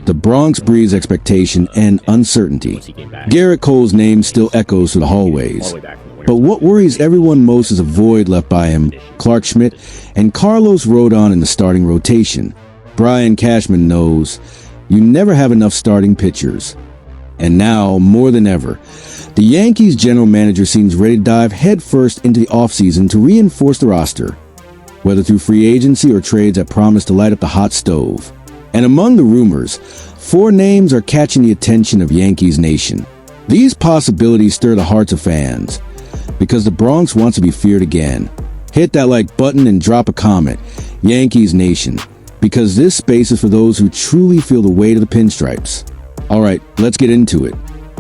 The Bronx breeds expectation and uncertainty. Gerrit Cole's name still echoes through the hallways. But what worries everyone most is a void left by him, Clarke Schmidt, and Carlos Rodón in the starting rotation. Brian Cashman knows you never have enough starting pitchers. And now, more than ever, the Yankees general manager seems ready to dive headfirst into the offseason to reinforce the roster, whether through free agency or trades that promise to light up the hot stove. And among the rumors, 4 names are catching the attention of Yankees Nation. These possibilities stir the hearts of fans, because the Bronx wants to be feared again. Hit that like button and drop a comment, Yankees Nation, because this space is for those who truly feel the weight of the pinstripes. All right, let's get into it,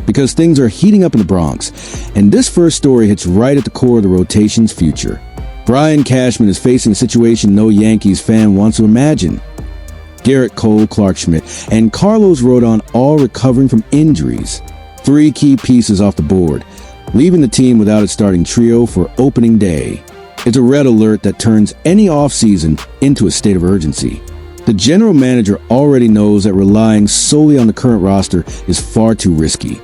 because things are heating up in the Bronx, and this first story hits right at the core of the rotation's future. Brian Cashman is facing a situation no Yankees fan wants to imagine. Gerrit Cole, Clarke Schmidt, and Carlos Rodón all recovering from injuries. 3 key pieces off the board, leaving the team without its starting trio for opening day. It's a red alert that turns any offseason into a state of urgency. The general manager already knows that relying solely on the current roster is far too risky.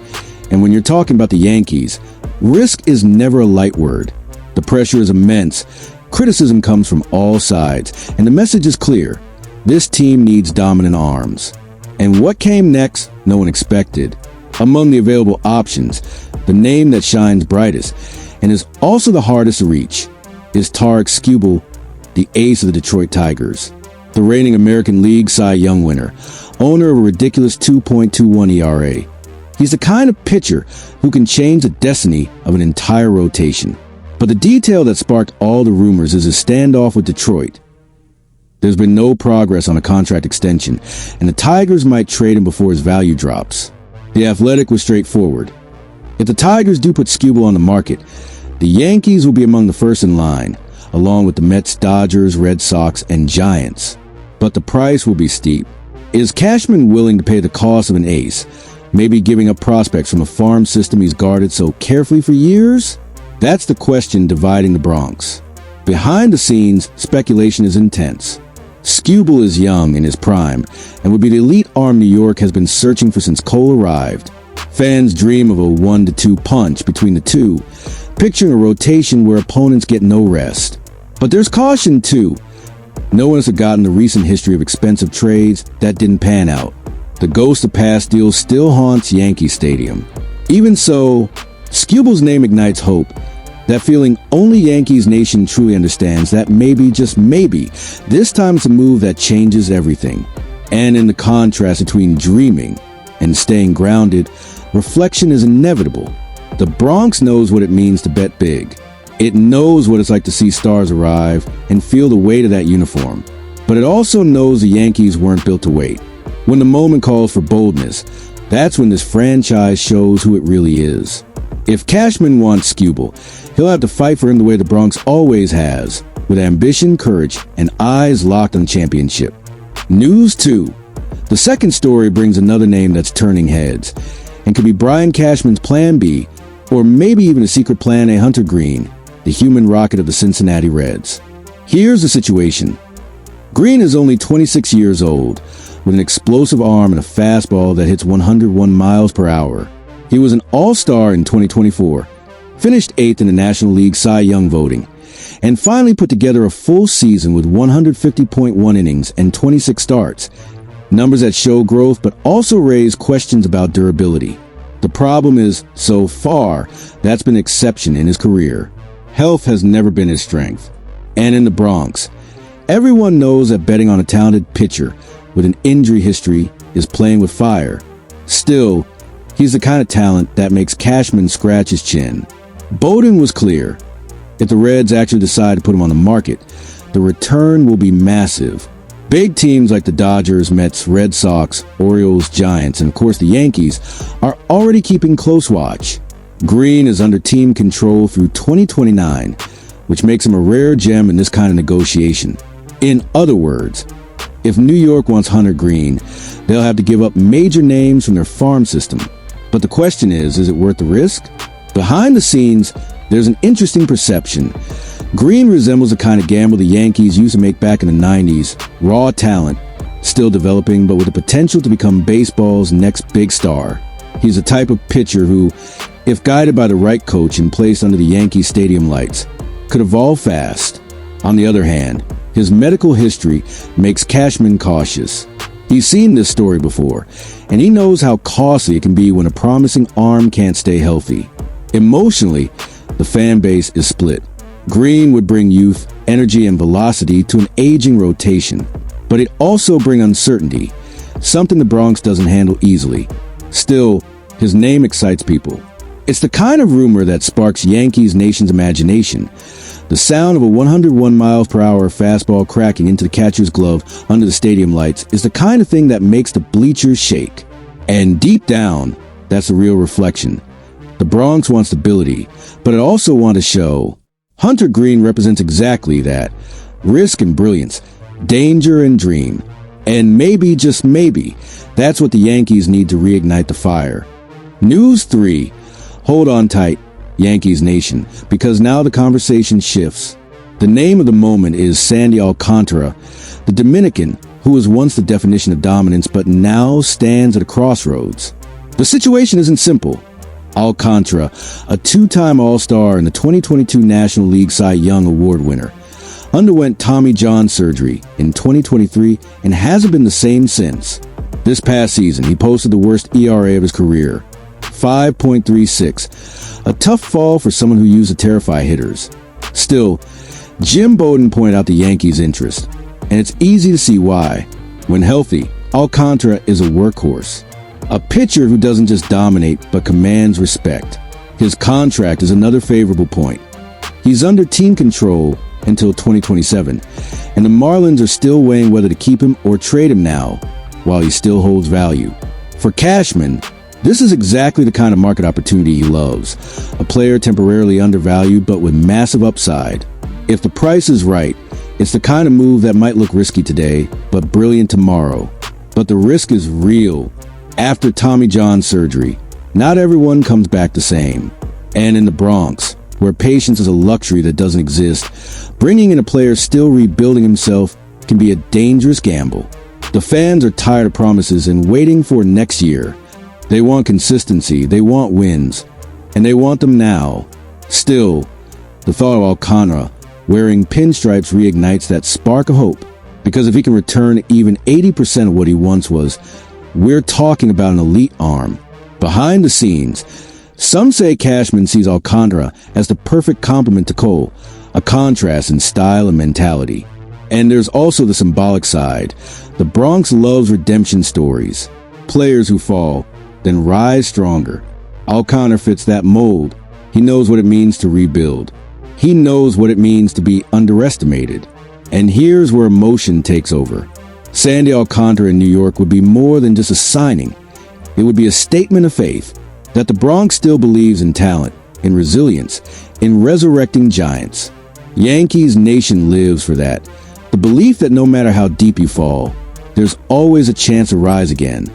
And when you're talking about the Yankees, risk is never a light word. The pressure is immense, criticism comes from all sides, and the message is clear. This team needs dominant arms. And what came next, no one expected. Among the available options, the name that shines brightest, and is also the hardest to reach, is Tarik Skubal, the ace of the Detroit Tigers. The reigning American League Cy Young winner, owner of a ridiculous 2.21 ERA. He's the kind of pitcher who can change the destiny of an entire rotation. But the detail that sparked all the rumors is his standoff with Detroit. There's been no progress on a contract extension, and the Tigers might trade him before his value drops. The Athletic was straightforward. If the Tigers do put Skubal on the market, the Yankees will be among the first in line, along with the Mets, Dodgers, Red Sox, and Giants. But the price will be steep. Is Cashman willing to pay the cost of an ace, maybe giving up prospects from a farm system he's guarded so carefully for years? That's the question dividing the Bronx. Behind the scenes, speculation is intense. Skubal is young in his prime and would be the elite arm New York has been searching for since Cole arrived. Fans dream of a 1-2 punch between the two, picturing a rotation where opponents get no rest. But there's caution too. No one has forgotten the recent history of expensive trades that didn't pan out. The ghost of past deals still haunts Yankee Stadium. Even so, Skubal's name ignites hope. That feeling only Yankees Nation truly understands, that maybe, just maybe, this time it's a move that changes everything. And in the contrast between dreaming and staying grounded, reflection is inevitable. The Bronx knows what it means to bet big. It knows what it's like to see stars arrive and feel the weight of that uniform. But it also knows the Yankees weren't built to wait. When the moment calls for boldness, that's when this franchise shows who it really is. If Cashman wants Skubal, he'll have to fight for him the way the Bronx always has, with ambition, courage, and eyes locked on the championship. News 2. The second story brings another name that's turning heads, and could be Brian Cashman's Plan B, or maybe even a secret Plan A. Hunter Greene, the human rocket of the Cincinnati Reds. Here's the situation. Greene is only 26 years old, with an explosive arm and a fastball that hits 101 miles per hour. He was an all-star in 2024, finished 8th in the National League Cy Young voting, and finally put together a full season with 150.1 innings and 26 starts. Numbers that show growth but also raise questions about durability. The problem is, so far, that's been an exception in his career. Health has never been his strength. And in the Bronx, everyone knows that betting on a talented pitcher with an injury history is playing with fire. Still, he's the kind of talent that makes Cashman scratch his chin. Bowden was clear. If the Reds actually decide to put him on the market, the return will be massive. Big teams like the Dodgers, Mets, Red Sox, Orioles, Giants, and of course the Yankees are already keeping close watch. Greene is under team control through 2029, which makes him a rare gem in this kind of negotiation. In other words, if New York wants Hunter Greene, they'll have to give up major names from their farm system. But the question is it worth the risk? Behind the scenes, there's an interesting perception. Greene resembles the kind of gamble the Yankees used to make back in the 90s, raw talent, still developing, but with the potential to become baseball's next big star. He's a type of pitcher who, if guided by the right coach and placed under the Yankee stadium lights, could evolve fast. On the other hand, his medical history makes Cashman cautious. He's seen this story before, and he knows how costly it can be when a promising arm can't stay healthy. Emotionally, the fan base is split. Greene would bring youth, energy, and velocity to an aging rotation, but it also brings uncertainty, something the Bronx doesn't handle easily. Still, his name excites people. It's the kind of rumor that sparks Yankees Nation's imagination. The sound of a 101 miles per hour fastball cracking into the catcher's glove under the stadium lights is the kind of thing that makes the bleachers shake. And deep down, that's the real reflection. The Bronx wants stability, but it also wants to show. Hunter Greene represents exactly that. Risk and brilliance, danger and dream. And maybe, just maybe, that's what the Yankees need to reignite the fire. News 3. Hold on tight, Yankees Nation, because now the conversation shifts. The name of the moment is Sandy Alcantara, the Dominican who was once the definition of dominance but now stands at a crossroads. The situation isn't simple. Alcantara, a two-time All-Star and the 2022 National League Cy Young Award winner, underwent Tommy John surgery in 2023 and hasn't been the same since. This past season, he posted the worst ERA of his career, 5.36, a tough fall for someone who used to terrify hitters. Still, Jim Bowden pointed out the Yankees' interest, and it's easy to see why. When healthy, Alcantara is a workhorse, a pitcher who doesn't just dominate but commands respect. His contract is another favorable point. He's under team control until 2027, and the Marlins are still weighing whether to keep him or trade him now, while he still holds value. For Cashman, this is exactly the kind of market opportunity he loves, a player temporarily undervalued but with massive upside. If the price is right, it's the kind of move that might look risky today, but brilliant tomorrow. But the risk is real. After Tommy John surgery, not everyone comes back the same. And in the Bronx, where patience is a luxury that doesn't exist, bringing in a player still rebuilding himself can be a dangerous gamble. The fans are tired of promises and waiting for next year. They want consistency, they want wins, and they want them now. Still, the thought of Alcantara wearing pinstripes reignites that spark of hope, because if he can return even 80% of what he once was, we're talking about an elite arm. Behind the scenes, some say Cashman sees Alcantara as the perfect complement to Cole, a contrast in style and mentality. And there's also the symbolic side. The Bronx loves redemption stories. Players who fall, then rise stronger. Alcantara fits that mold. He knows what it means to rebuild. He knows what it means to be underestimated. And here's where emotion takes over. Sandy Alcantara in New York would be more than just a signing. It would be a statement of faith that the Bronx still believes in talent, in resilience, in resurrecting giants. Yankees Nation lives for that. The belief that no matter how deep you fall, there's always a chance to rise again.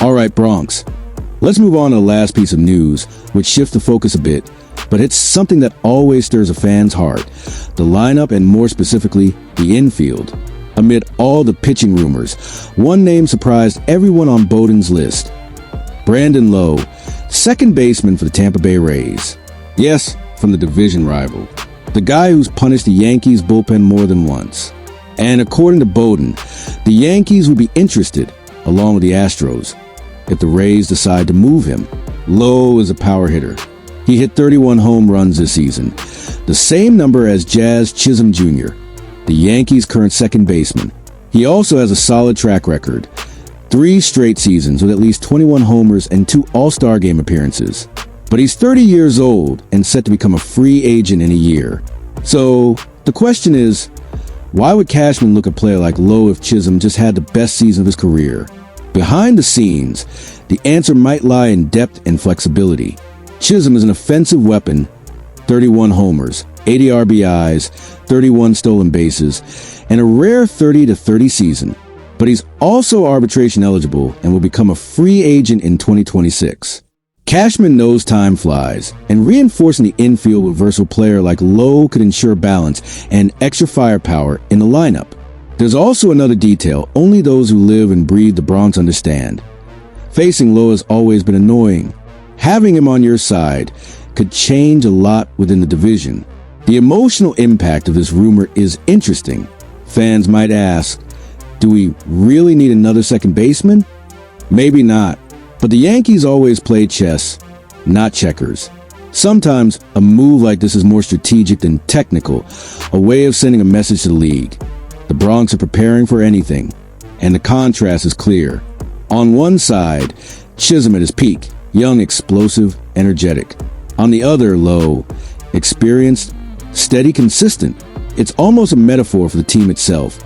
All right, Bronx. Let's move on to the last piece of news, which shifts the focus a bit, but it's something that always stirs a fan's heart. The lineup, and more specifically, the infield. Amid all the pitching rumors, one name surprised everyone on Bowden's list. Brandon Lowe, second baseman for the Tampa Bay Rays. Yes, from the division rival. The guy who's punished the Yankees bullpen more than once. And according to Bowden, the Yankees would be interested, along with the Astros, if the Rays decide to move him. Lowe is a power hitter. He hit 31 home runs this season, the same number as Jazz Chisholm Jr., the Yankees' current second baseman. He also has a solid track record, 3 straight seasons with at least 21 homers and 2 All-Star Game appearances. But he's 30 years old and set to become a free agent in a year. So the question is, why would Cashman look at a player like Lowe if Chisholm just had the best season of his career? Behind the scenes, the answer might lie in depth and flexibility. Chisholm is an offensive weapon, 31 homers, 80 RBIs, 31 stolen bases, and a rare 30-30 season. But he's also arbitration eligible and will become a free agent in 2026. Cashman knows time flies, and reinforcing the infield with a versatile player like Lowe could ensure balance and extra firepower in the lineup. There's also another detail only those who live and breathe the Bronx understand. Facing Lowe has always been annoying. Having him on your side could change a lot within the division. The emotional impact of this rumor is interesting. Fans might ask, do we really need another second baseman? Maybe not, but the Yankees always play chess, not checkers. Sometimes a move like this is more strategic than technical, a way of sending a message to the league. The Bronx are preparing for anything, and the contrast is clear. On one side, Chisholm at his peak, young, explosive, energetic. On the other, Lowe, experienced, steady, consistent. It's almost a metaphor for the team itself,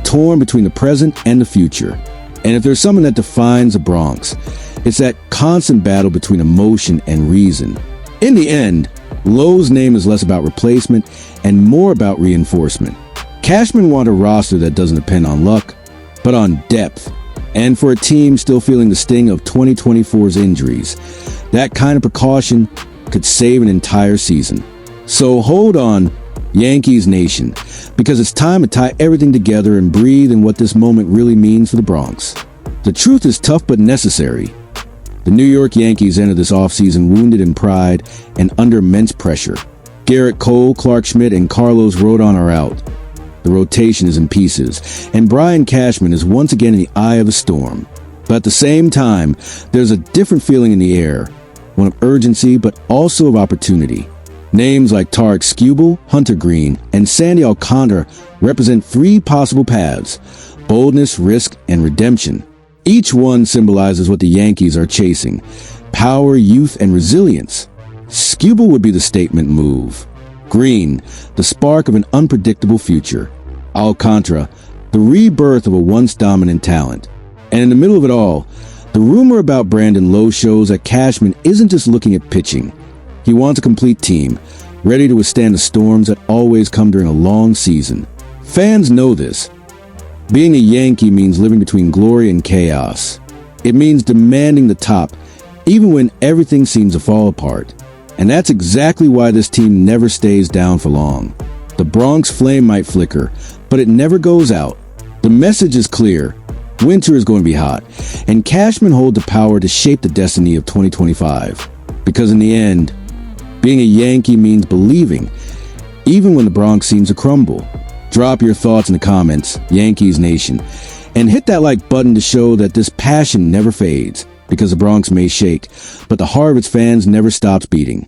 torn between the present and the future. And if there's something that defines the Bronx, it's that constant battle between emotion and reason. In the end, Lowe's name is less about replacement and more about reinforcement. Cashman wanted a roster that doesn't depend on luck, but on depth. And for a team still feeling the sting of 2024's injuries, that kind of precaution could save an entire season. So hold on, Yankees Nation, because it's time to tie everything together and breathe in what this moment really means for the Bronx. The truth is tough but necessary. The New York Yankees entered this offseason wounded in pride and under immense pressure. Gerrit Cole, Clarke Schmidt, and Carlos Rodón are out. The rotation is in pieces, and Brian Cashman is once again in the eye of the storm. But at the same time, there's a different feeling in the air, one of urgency but also of opportunity. Names like Tarik Skubal, Greene, and Sandy Alcantara represent three possible paths: boldness, risk, and redemption. Each one symbolizes what the Yankees are chasing: power, youth, and resilience. Skubal would be the statement move. Greene, the spark of an unpredictable future. Alcantara, the rebirth of a once dominant talent. And in the middle of it all, the rumor about Brandon Lowe shows that Cashman isn't just looking at pitching. He wants a complete team, ready to withstand the storms that always come during a long season. Fans know this. Being a Yankee means living between glory and chaos. It means demanding the top, even when everything seems to fall apart. And that's exactly why this team never stays down for long. The Bronx flame might flicker, but it never goes out. The message is clear. Winter is going to be hot, and Cashman holds the power to shape the destiny of 2025. Because in the end, being a Yankee means believing, even when the Bronx seems to crumble. Drop your thoughts in the comments, Yankees Nation, and hit that like button to show that this passion never fades, because the Bronx may shake, but the heart of its fans never stops beating.